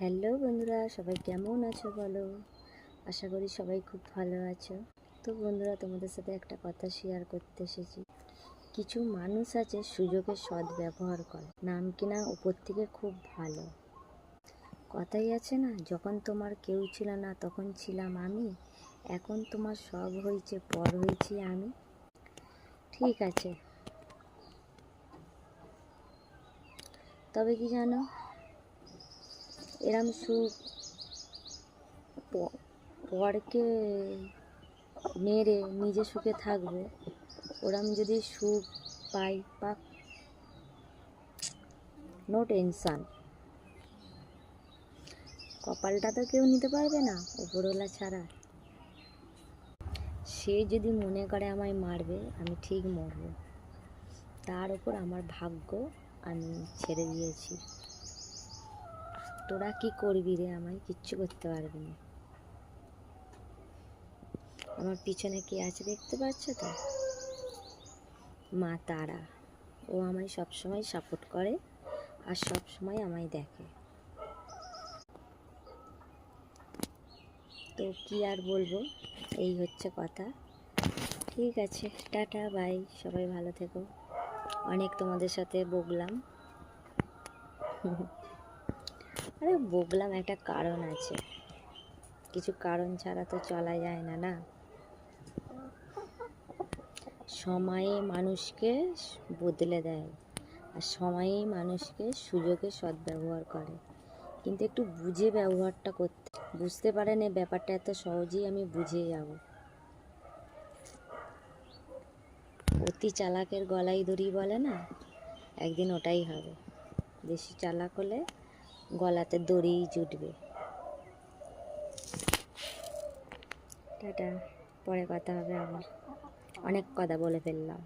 Hello বন্ধুরা, সবাই কেমন আছো বলো? আশা করি সবাই খুব ভালো আছো। তো বন্ধুরা, তোমাদের সাথে একটা কথা শেয়ার করতে এসেছি। কিছু মানুষ আছে সুযোগের সদ্ব্যবহার করে, নাম কিনা উপর থেকে খুব ভালো। কথাই আছে না, যখন তোমার কেউ ছিল না তখন ছিলাম আমি, এখন তোমার সব হয়েছে পর হয়েছি আমি। ঠিক আছে, তবে কি জানো, এরম সুখ পরকে মেরে নিজে সুখে থাকবো, ওরম যদি সুখ পাক, নো টেনশান। কপালটা তো কেউ নিতে পারবে না উপরওয়ালা ছাড়া। সে যদি মনে করে আমায় মারবে, আমি ঠিক মরব, তার উপর আমার ভাগ্য আমি ছেড়ে দিয়েছি। তোরা কি করবি রে, আমায় কিচ্ছু করতে পারবি না। আমার পিছনে কে আছে দেখতে পাচ্ছ তো? মা তারা। ও আমায় সবসময় সাপোর্ট করে আর সবসময় আমায় দেখে। তো কি আর বলবো, এই হচ্ছে কথা। ঠিক আছে, টাটা বাই, সবাই ভালো থেকো। অনেক তোমাদের সাথে বকলাম। আরে বকলাম, একটা কারণ আছে, কিছু কারণ ছাড়া তো চলা যায় না না। সময়ে মানুষকে বদলে দেয় আর সময়েই মানুষকে সুযোগে সদ্ব্যবহার করে, কিন্তু একটু বুঝে ব্যবহারটা করতে। বুঝতে পারেন এই ব্যাপারটা এত সহজেই আমি বুঝে যাব। অতি চালাকের গলায় দড়ি বলে না, একদিন ওটাই হবে। বেশি চালাক হলে গলাতে দড়িই জুটবে। টাটা, পরে কথা হবে আবার। অনেক কথা বলে ফেললাম।